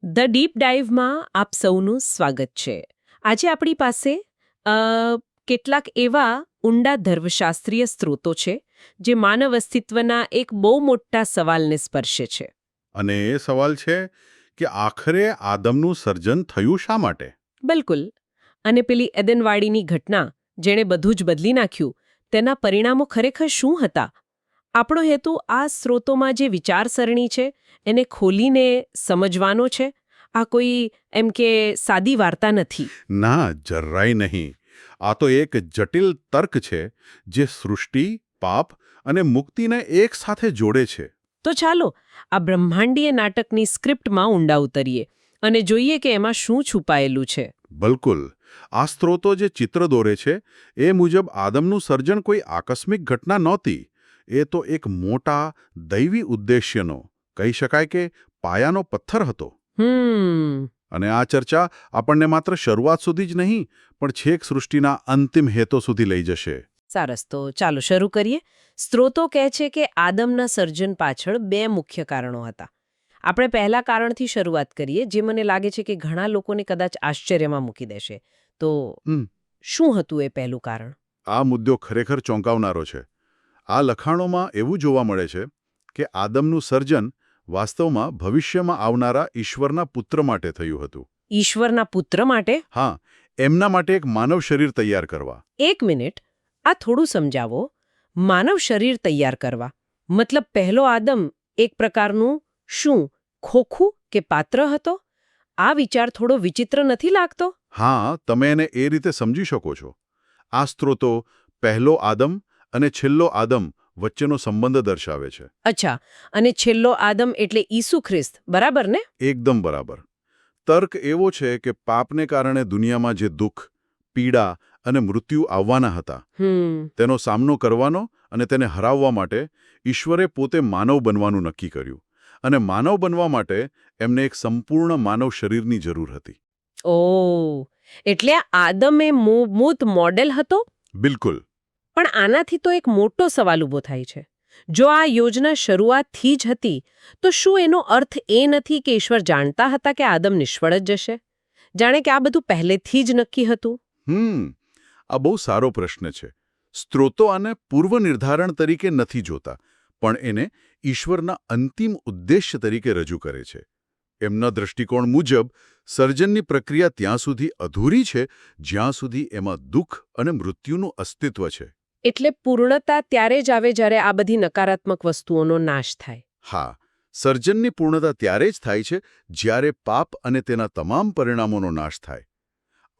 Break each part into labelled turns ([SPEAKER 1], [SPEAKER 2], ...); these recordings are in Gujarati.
[SPEAKER 1] ધ ડીપ ડાઇવમાં આપ સૌનું સ્વાગત છે. આજે આપણી પાસે અ, કેટલાક એવા ઊંડા ધર્મશાસ્ત્રીય સ્ત્રોતો છે જે માનવ અસ્તિત્વના એક બહુ મોટા સવાલને સ્પર્શે છે.
[SPEAKER 2] અને એ સવાલ છે કે આખરે આદમનું સર્જન થયું શા માટે?
[SPEAKER 1] બિલકુલ. અને પેલી એદનવાડીની ઘટના જેણે બધું જ બદલી નાખ્યું, તેના પરિણામો ખરેખર શું હતા? આપણો હેતુ આ સ્ત્રોતોમાં જે વિચારસરણી છે એને ખોલીને સમજવાનો છે. આ કોઈ એમ કે સાદી વાર્તા નથી.
[SPEAKER 2] ના, જરાય નહીં. આ તો એક જટિલ તર્ક છે જે સૃષ્ટિ, પાપ અને મુક્તિને એક સાથે જોડે છે.
[SPEAKER 1] તો ચાલો આ બ્રહ્માંડીય નાટકની સ્ક્રિપ્ટમાં ઊંડા ઉતરીએ અને જોઈએ કે એમાં શું છુપાયેલું છે.
[SPEAKER 2] બિલકુલ. આ સ્ત્રોતો જે ચિત્ર દોરે છે એ મુજબ આદમનું સર્જન કોઈ આકસ્મિક ઘટના નહોતી. એ તો એક મોટા દૈવી ઉદ્દેશ્યનો, કહી શકાય કે પાયાનો પથ્થર હતો. અને આ ચર્ચા આપણને માત્ર શરૂઆત સુધી જ નહીં, પણ છેક સૃષ્ટિના અંતિમ હેતો સુધી લઈ જશે.
[SPEAKER 1] સરસ, તો ચાલો શરૂ કરીએ. સ્ત્રોતો કહે છે કે આદમના સર્જન પાછળ બે મુખ્ય કારણો હતા. આપણે પહેલા કારણથી શરૂઆત કરીએ, જે મને લાગે છે કે ઘણા લોકોને કદાચ આશ્ચર્યમાં મૂકી દેશે. તો શું હતું એ પહેલું કારણ?
[SPEAKER 2] આ મુદ્દો ખરેખર ચોંકાવનારો છે. આ લખાણોમાં એવું જોવા મળે છે કે આદમનું સર્જન વાસ્તવમાં ભવિષ્યમાં આવનારા ઈશ્વરના પુત્ર માટે થયું હતું.
[SPEAKER 1] ઈશ્વરના પુત્ર માટે?
[SPEAKER 2] હા, એમના માટે એક માનવ શરીર તૈયાર કરવા.
[SPEAKER 1] એક મિનિટ, આ થોડું સમજાવો. માનવ શરીર તૈયાર કરવા મતલબ પહેલો આદમ એક પ્રકારનું શું ખોખું કે પાત્ર હતો? આ વિચાર થોડો વિચિત્ર નથી લાગતો?
[SPEAKER 2] હા, તમે એને એ રીતે સમજી શકો છો. આ સ્ત્રોતો પહેલો આદમ અને છેલ્લો આદમ વચ્ચેનો સંબંધ દર્શાવે છે.
[SPEAKER 1] અચ્છા, અને છેલ્લો આદમ એટલે ઈસુ ખ્રિસ્ત, બરાબર ને?
[SPEAKER 2] એકદમ બરાબર. તર્ક એવો છે કે પાપને કારણે દુનિયામાં જે દુઃખ, પીડા અને મૃત્યુ આવવાના હતા, તેનો સામનો કરવાનો અને તેને હરાવવા માટે ઈશ્વરે પોતે માનવ બનવાનું નક્કી કર્યું. અને માનવ બનવા માટે એમને એક સંપૂર્ણ માનવ શરીરની જરૂર હતી.
[SPEAKER 1] ઓહ, એટલે આદમ એ મૂળભૂત મોડેલ હતો?
[SPEAKER 2] બિલકુલ.
[SPEAKER 1] પણ આનાથી તો એક મોટો સવાલ ઊભો થાય છે. જો આ યોજના શરૂઆતથી જ હતી, તો શું એનો અર્થ એ નથી કે ઈશ્વર જાણતા હતા કે આદમ નિષ્ફળ જ જશે? જાણે કે આ બધું પહેલેથી જ નક્કી હતું?
[SPEAKER 2] આ બહુ સારો પ્રશ્ન છે. સ્ત્રોતો આને પૂર્વ નિર્ધારણ તરીકે નથી જોતા, પણ એને ઈશ્વરના અંતિમ ઉદ્દેશ્ય તરીકે રજૂ કરે છે. એમના દૃષ્ટિકોણ મુજબ સર્જનની પ્રક્રિયા ત્યાં સુધી અધૂરી છે જ્યાં સુધી એમાં દુઃખ અને મૃત્યુનું અસ્તિત્વ છે.
[SPEAKER 1] એટલે પૂર્ણતા ત્યારે જ આવે જ્યારે આ બધી નકારાત્મક વસ્તુઓનો નાશ થાય.
[SPEAKER 2] હા, સર્જનની પૂર્ણતા ત્યારે જ થાય છે જ્યારે પાપ અને તેના તમામ પરિણામોનો નાશ થાય.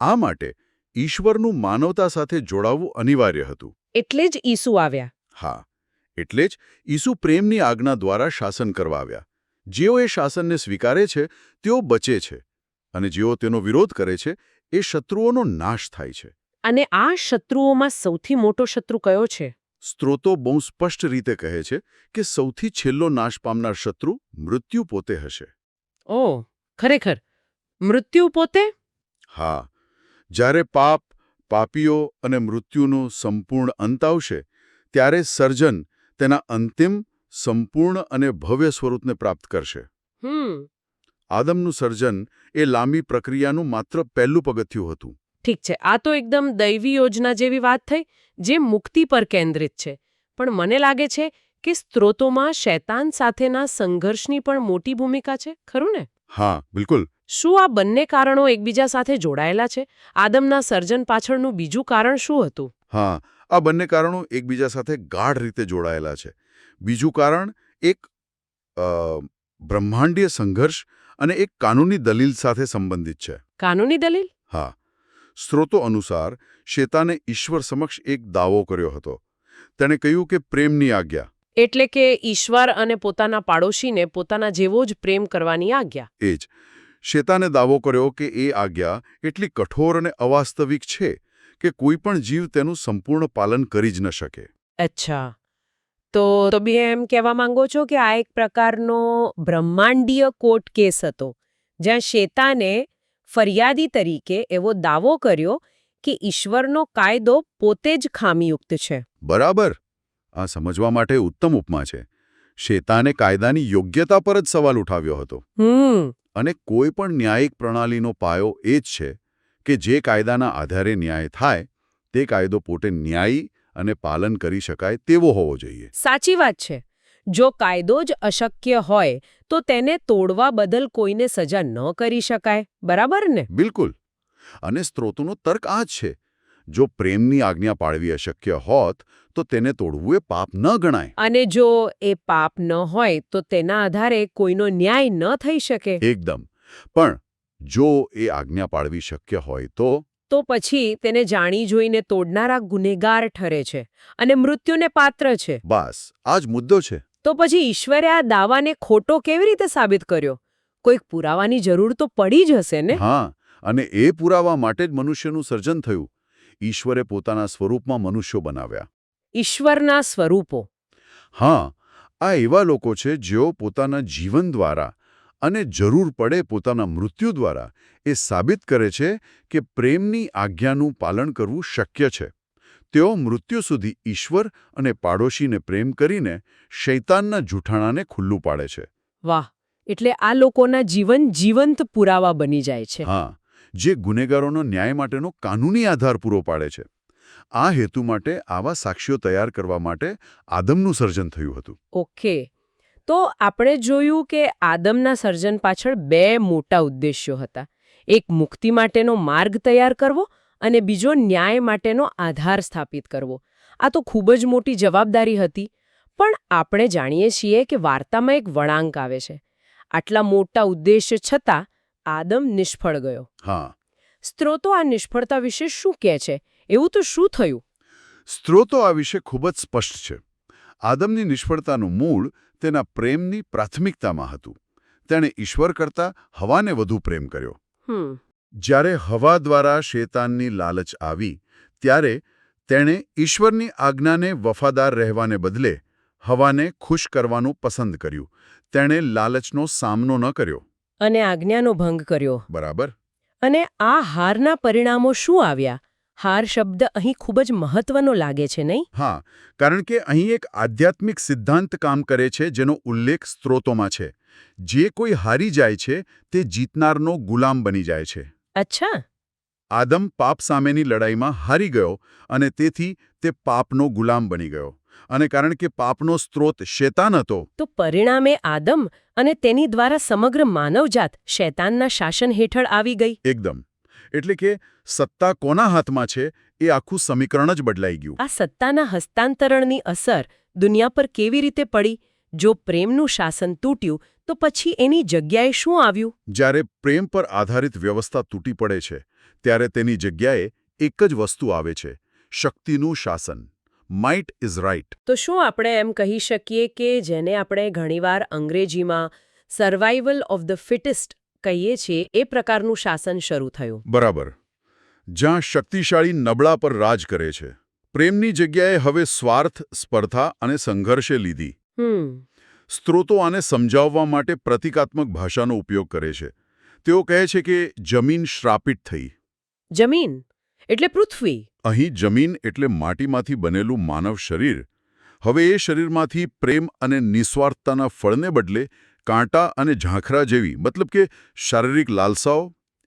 [SPEAKER 2] આ માટે ઈશ્વરનું માનવતા સાથે જોડાવવું અનિવાર્ય હતું.
[SPEAKER 1] એટલે જ ઈસુ આવ્યા.
[SPEAKER 2] હા, એટલે જ ઈસુ પ્રેમની આજ્ઞા દ્વારા શાસન કરવા આવ્યા. જેઓ એ શાસનને સ્વીકારે છે તેઓ બચે છે, અને જેઓ તેનો વિરોધ કરે છે એ શત્રુઓનો નાશ થાય છે.
[SPEAKER 1] અને આ શત્રુઓમાં સૌથી મોટો શત્રુ કયો છે?
[SPEAKER 2] સ્ત્રોતો બહુ સ્પષ્ટ રીતે કહે છે કે સૌથી છેલ્લો નાશ પામનાર શત્રુ મૃત્યુ પોતે હશે.
[SPEAKER 1] ઓહ, ખરેખર? મૃત્યુ પોતે?
[SPEAKER 2] હા, જ્યારે પાપ, પાપીઓ અને મૃત્યુનો સંપૂર્ણ અંત આવશે, ત્યારે સર્જન તેના અંતિમ, સંપૂર્ણ અને ભવ્ય સ્વરૂપને પ્રાપ્ત કરશે. આદમનું સર્જન એ લાંબી પ્રક્રિયાનું માત્ર પહેલું પગથિયું હતું.
[SPEAKER 1] ઠીક છે, આ તો એકદમ દૈવી યોજના જેવી વાત થઈ, જે મુક્તિ પર કેન્દ્રિત છે. પણ મને લાગે છે કે સ્ત્રોતોમાં શૈતાન સાથેના સંઘર્ષની પણ મોટી ભૂમિકા છે, ખરું ને?
[SPEAKER 2] હા, બિલકુલ.
[SPEAKER 1] શું આ બંને કારણો એકબીજા સાથે જોડાયેલા છે? આદમના સર્જન પાછળનું બીજું કારણ શું હતું?
[SPEAKER 2] હા, આ બંને કારણો એકબીજા સાથે ગાઢ રીતે જોડાયેલા છે. બીજું કારણ એક બ્રહ્માંડીય સંઘર્ષ અને એક કાનૂની દલીલ સાથે સંબંધિત છે.
[SPEAKER 1] કાનૂની દલીલ?
[SPEAKER 2] હા. સ્ત્રોતો અનુસાર શેતાને ઈશ્વર સમક્ષ એક દાવો કર્યો હતો. તેણે કહ્યું કે પ્રેમની આજ્ઞા.
[SPEAKER 1] એટલે કે ઈશ્વર અને પોતાના પાડોશીને પોતાના જેવો જ પ્રેમ કરવાની આજ્ઞા.
[SPEAKER 2] એ જ. શેતાને દાવો કર્યો કે એ આજ્ઞા એટલી કઠોર અને અવાસ્તવિક છે કે કોઈ પણ જીવ તેનું સંપૂર્ણ પાલન કરી જ ન શકે.
[SPEAKER 1] અચ્છા, તો બી એમ કહેવા માંગો છો કે આ એક પ્રકારનો બ્રહ્માંડીય કોર્ટ કેસ હતો, જ્યાં શેતાને ફરિયાદી તરીકે એવો દાવો કર્યો કે ઈશ્વરનો કાયદો પોતે જ ખામીયુક્ત છે.
[SPEAKER 2] બરાબર. આ સમજવા માટે ઉત્તમ ઉપમા છે. શેતાને કાયદાની યોગ્યતા પર જ સવાલ ઉઠાવ્યો હતો. અને કોઈ પણ ન્યાયિક પ્રણાલીનો પાયો એ જ છે કે જે કાયદાના આધારે ન્યાય થાય તે કાયદો પોતે ન્યાયી અને પાલન કરી શકાય તેવો હોવો જોઈએ.
[SPEAKER 1] સાચી વાત છે. જો કાયદો જ અશક્ય હોય તો તેને તોડવા બદલ કોઈને સજા ન કરી શકાય, બરાબર ને?
[SPEAKER 2] બિલકુલ. અને સ્ત્રોતોનો તર્ક આ જ છે. જો પ્રેમની આજ્ઞા પાળવી અશક્ય હોત તો તેને તોડવું એ પાપ ન ગણાય.
[SPEAKER 1] અને જો એ પાપ ન હોય તો તેના આધારે કોઈનો ન્યાય ન થઈ શકે.
[SPEAKER 2] એકદમ. પણ જો એ આજ્ઞા પાળવી શક્ય હોય
[SPEAKER 1] તો પછી તેને જાણી જોઈને તોડનારા ગુનેગાર ઠરે છે અને મૃત્યુને પાત્ર છે.
[SPEAKER 2] બસ આ જ મુદ્દો છે.
[SPEAKER 1] તો પછી ઈશ્વરે આ દાવાને ખોટો કેવી રીતે સાબિત કર્યો? કોઈક પુરાવાની જરૂર તો પડી જ હશે ને?
[SPEAKER 2] હા, અને એ પુરાવા માટે જ મનુષ્યનું સર્જન થયું. ઈશ્વરે પોતાના સ્વરૂપમાં મનુષ્યો બનાવ્યા.
[SPEAKER 1] ઈશ્વરના સ્વરૂપો.
[SPEAKER 2] હા, આ એવા લોકો છે જેઓ પોતાના જીવન દ્વારા અને જરૂર પડે પોતાના મૃત્યુ દ્વારા એ સાબિત કરે છે કે પ્રેમની આજ્ઞાનું પાલન કરવું શક્ય છે. તેઓ મૃત્યુ સુધી ઈશ્વર અને પાડોશીને પ્રેમ કરીને શૈતાનના જૂઠાણાને ખુલ્લું પાડે છે.
[SPEAKER 1] વાહ! એટલે આ લોકોના જીવન જીવંત પુરાવા બની જાય છે.
[SPEAKER 2] હા, જે ગુનેગારોનો ન્યાય માટેનો કાનૂની આધાર પૂરો પાડે છે. આ હેતુ માટે આવા સાક્ષીઓ તૈયાર કરવા માટે આદમનું સર્જન થયું હતું.
[SPEAKER 1] ઓકે. તો આપણે જોયું કે આદમના સર્જન પાછળ બે મોટા ઉદ્દેશ્યો હતા. એક મુક્તિ માટેનો માર્ગ તૈયાર કરવો અને બીજો ન્યાય માટેનો આધાર સ્થાપિત કરવો. આ તો ખૂબ જ મોટી જવાબદારી હતી. પણ આપણે જાણીએ છીએ કે વાર્તામાં એક વળાંક આવે છે. આટલા મોટા ઉદ્દેશ્ય છતાં આદમ નિષ્ફળ ગયો.
[SPEAKER 2] હા.
[SPEAKER 1] સ્ત્રોતો આ નિષ્ફળતા વિશે શું કહે છે? એવું તો શું થયું?
[SPEAKER 2] સ્ત્રોતો આ વિશે ખૂબ જ સ્પષ્ટ છે. આદમની નિષ્ફળતાનું મૂળ તેના પ્રેમની પ્રાથમિકતામાં હતું. તેણે ઈશ્વર કરતાં હવાને વધુ પ્રેમ કર્યો. જ્યારે હવા દ્વારા શૈતાનની લાલચ આવી ત્યારે તેણે ઈશ્વરની આજ્ઞાને વફાદાર રહેવાને બદલે હવાને ખુશ કરવાનું પસંદ કર્યું. તેણે લાલચનો સામનો ન કર્યો.
[SPEAKER 1] અને આજ્ઞાનો ભંગ કર્યો.
[SPEAKER 2] બરાબર.
[SPEAKER 1] અને આ હારના પરિણામો શું આવ્યા? હાર શબ્દ અહીં ખૂબ જ મહત્વનો લાગે છે, નહીં?
[SPEAKER 2] હા, કારણ કે અહીં એક આધ્યાત્મિક સિદ્ધાંત કામ કરે છે જેનો ઉલ્લેખ સ્ત્રોતોમાં છે. જે કોઈ હારી જાય છે તે જીતનારનો ગુલામ બની જાય છે.
[SPEAKER 1] અચ્છા.
[SPEAKER 2] આદમ પાપ સામેની લડાઈમાં હારી ગયો અને તેથી તે પાપનો ગુલામ બની ગયો. અને કારણ કે પાપનો સ્ત્રોત શૈતાન હતો
[SPEAKER 1] તો પરિણામે આદમ અને તેની દ્વારા સમગ્ર માનવજાત શૈતાનના શાસન હેઠળ આવી ગઈ.
[SPEAKER 2] એકદમ. એટલે કે સત્તા કોના હાથમાં છે એ આખું સમીકરણ જ બદલાઈ ગયું.
[SPEAKER 1] આ સત્તાના હસ્તાંતરણની અસર દુનિયા પર કેવી રીતે પડી? જો પ્રેમનું શાસન તૂટ્યું તો પછી એની જગ્યાએ શું આવ્યું?
[SPEAKER 2] જ્યારે પ્રેમ પર આધારિત વ્યવસ્થા તૂટી પડે છે ત્યારે તેની જગ્યાએ એક જ વસ્તુ આવે છે: શક્તિનું શાસન. Might is right.
[SPEAKER 1] તો શું આપણે એમ કહી શકીએ કે જેને આપણે ઘણીવાર અંગ્રેજીમાં સર્વાઇવલ ઓફ ધ ફિટેસ્ટ કહીએ છીએ એ પ્રકારનું શાસન શરૂ થયું?
[SPEAKER 2] બરાબર. જ્યાં શક્તિશાળી નબળા પર રાજ કરે છે. પ્રેમની જગ્યાએ હવે સ્વાર્થ, સ્પર્ધા અને સંઘર્ષે લીધી. સ્ત્રોતો આને સમજાવવા માટે પ્રતિકાત્મક ભાષાનો ઉપયોગ કરે છે. તેઓ કહે છે કે જમીન શ્રાપિત થઈ.
[SPEAKER 1] જમીન એટલે પૃથ્વી.
[SPEAKER 2] અહીં જમીન એટલે માટીમાંથી બનેલું માનવ શરીર. હવે એ શરીરમાંથી પ્રેમ અને નિસ્વાર્થતાના ફળને બદલે કાંટા અને ઝાંખરા જેવી, મતલબ કે શારીરિક લાલસાઓ,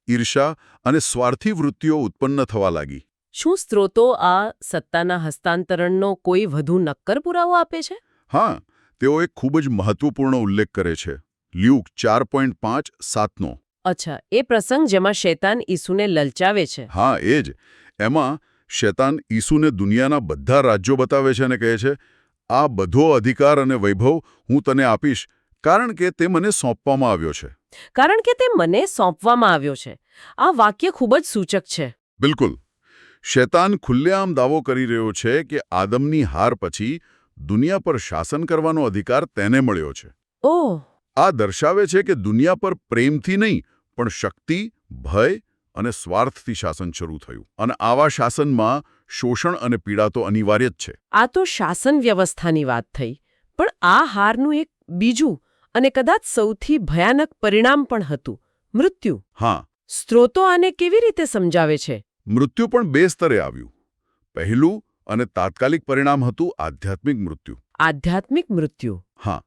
[SPEAKER 2] ઈર્ષા અને સ્વાર્થી વૃત્તિઓ ઉત્પન્ન થવા લાગી.
[SPEAKER 1] શું સ્ત્રોતો આ સત્તાના હસ્તાંતરણનો કોઈ વધુ નક્કર પુરાવો આપે છે?
[SPEAKER 2] હા, તેઓ એક ખૂબ જ મહત્વપૂર્ણ ઉલ્લેખ કરે છે. લ્યુક 4.5:7.
[SPEAKER 1] અચ્છા, એ પ્રસંગ જેમાં શૈતાન ઈસુને લલચાવે છે.
[SPEAKER 2] હા, એ જ. એમાં શૈતાન ઈસુને દુનિયાના બધા રાજ્યો બતાવે છે અને કહે છે, આ બધો અધિકાર અને વૈભવ હું તને આપીશ કારણ કે તે મને સોંપવામાં આવ્યો છે.
[SPEAKER 1] કારણ કે તે મને સોંપવામાં આવ્યો છે. આ વાક્ય ખૂબ જ સૂચક છે.
[SPEAKER 2] બિલકુલ. શૈતાન ખુલ્લેઆમ દાવો કરી રહ્યો છે કે આદમની હાર પછી દુનિયા પર શાસન કરવાનો અધિકાર તેને મળ્યો છે.
[SPEAKER 1] ઓહ!
[SPEAKER 2] આ દર્શાવે છે કે દુનિયા પર પ્રેમથી નહીં પણ શક્તિ, ભય અને સ્વાર્થથી શાસન શરૂ થયું. અને આવા શાસનમાં શોષણ અને પીડા તો અનિવાર્ય જ છે.
[SPEAKER 1] આ તો શાસન વ્યવસ્થાની વાત થઈ. પણ આ હારનું એક બીજું અને કદાચ સૌથી ભયાનક પરિણામ પણ હતું: મૃત્યુ.
[SPEAKER 2] હા.
[SPEAKER 1] સ્ત્રોતો આને કેવી રીતે સમજાવે છે?
[SPEAKER 2] મૃત્યુ પણ બે સ્તરે આવ્યું. પહેલું અને તાત્કાલિક પરિણામ હતું આધ્યાત્મિક મૃત્યુ.
[SPEAKER 1] આધ્યાત્મિક મૃત્યુ.
[SPEAKER 2] હા.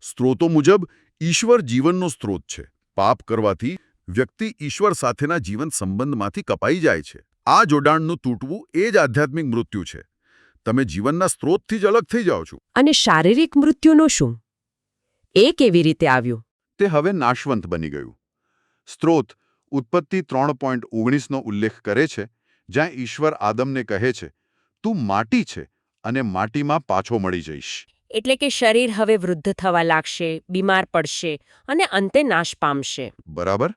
[SPEAKER 2] સ્ત્રોતો મુજબ ઈશ્વર જીવનનો સ્ત્રોત છે. પાપ કરવાથી વ્યક્તિ ઈશ્વર સાથેના જીવન સંબંધમાંથી કપાઈ જાય છે. આ જોડાણનું તૂટવું એ જ આધ્યાત્મિક મૃત્યુ છે. તમે જીવનના સ્ત્રોતથી જ અલગ થઈ જાઓ છો.
[SPEAKER 1] અને શારીરિક મૃત્યુનો શું? એ કેવી રીતે આવ્યું?
[SPEAKER 2] તે હવે નાશવંત બની ગયું. સ્ત્રોત ઉત્પત્તિ 3.19નો ઉલ્લેખ કરે છે, જ્યાં ઈશ્વર આદમને કહે છે, તું માટી છે અને માટીમાં પાછો મળી જઈશ.
[SPEAKER 1] એટલે કે શરીર હવે વૃદ્ધ થવા લાગશે, બીમાર પડશે અને અંતે નાશ પામશે.
[SPEAKER 2] બરાબર.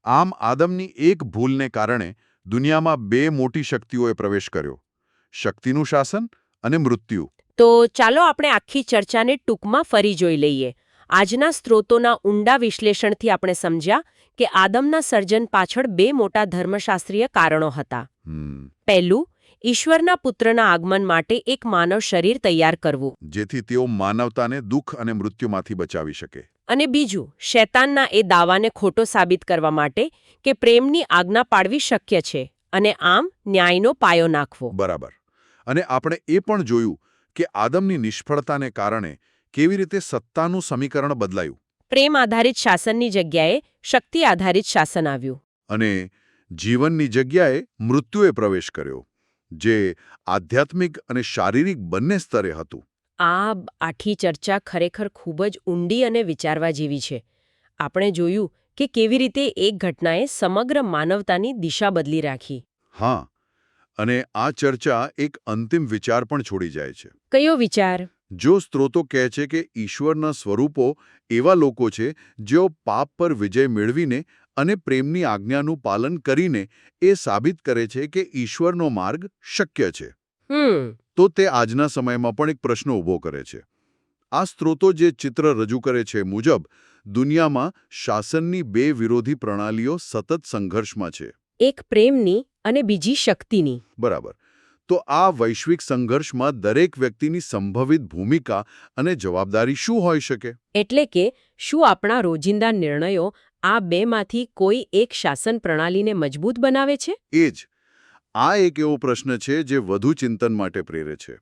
[SPEAKER 2] આમ આદમની એક ભૂલને કારણે દુનિયામાં બે મોટી શક્તિઓએ પ્રવેશ કર્યો. શક્તિનું શાસન અને મૃત્યુ.
[SPEAKER 1] તો ચાલો આપણે આખી ચર્ચાને ટૂંકમાં ફરી જોઈ લઈએ. આજના સ્ત્રોતોના ઊંડા વિશ્લેષણથી આપણે સમજ્યા કે આદમના સર્જન પાછળ બે મોટા ધર્મશાસ્ત્રીય કારણો હતા. પહેલું, ઈશ્વરના પુત્રના આગમન માટે એક માનવ શરીર તૈયાર કરવું,
[SPEAKER 2] જેથી તેઓ માનવતાને દુઃખ અને મૃત્યુમાંથી બચાવી શકે.
[SPEAKER 1] અને બીજું, શૈતાનના એ દાવાને ખોટો સાબિત કરવા માટે કે પ્રેમની આજ્ઞા પાળવી શક્ય છે અને આમ ન્યાયનો પાયો નાખવો.
[SPEAKER 2] બરાબર. અને આપણે એ પણ જોયું કે આદમની નિષ્ફળતાને કારણે કેવી રીતે સત્તાનું સમીકરણ બદલાયું.
[SPEAKER 1] પ્રેમ આધારિત શાસનની જગ્યાએ શક્તિ આધારિત શાસન આવ્યું.
[SPEAKER 2] અને જીવનની જગ્યાએ મૃત્યુએ પ્રવેશ કર્યો, જે આધ્યાત્મિક અને શારીરિક બંને સ્તરે હતું.
[SPEAKER 1] આ આખી ચર્ચા ખરેખર ખૂબ જ ઊંડી અને વિચારવા જેવી છે. આપણે જોયું કે કેવી રીતે એક ઘટનાએ સમગ્ર માનવતાની દિશા બદલી રાખી.
[SPEAKER 2] હા, અને આ ચર્ચા એક અંતિમ વિચાર પણ છોડી જાય છે.
[SPEAKER 1] કયો વિચાર?
[SPEAKER 2] જો સ્ત્રોતો કહે છે કે ઈશ્વરના સ્વરૂપો એવા લોકો છે જેઓ પાપ પર વિજય મેળવીને અને પ્રેમની આજ્ઞાનું પાલન કરીને એ સાબિત કરે છે કે ઈશ્વરનો માર્ગ શક્ય છે, તો તે આજના સમયમાં પણ એક પ્રશ્ન ઊભો કરે છે. આ સ્ત્રોતો જે ચિત્ર રજૂ કરે છે મુજબ દુનિયામાં શાસનની બે વિરોધી પ્રણાલીઓ સતત સંઘર્ષમાં છે.
[SPEAKER 1] એક પ્રેમની અને બીજી શક્તિની.
[SPEAKER 2] બરાબર. તો આ વૈશ્વિક સંઘર્ષમાં દરેક વ્યક્તિની સંભવિત ભૂમિકા અને જવાબદારી શું હોઈ શકે?
[SPEAKER 1] એટલે કે શું આપણા રોજિંદા નિર્ણયો આ બેમાંથી કોઈ એક શાસન પ્રણાલીને મજબૂત બનાવે છે?
[SPEAKER 2] એ જ. આ એક એવો પ્રશ્ન છે જે વધુ ચિંતન માટે પ્રેરે છે.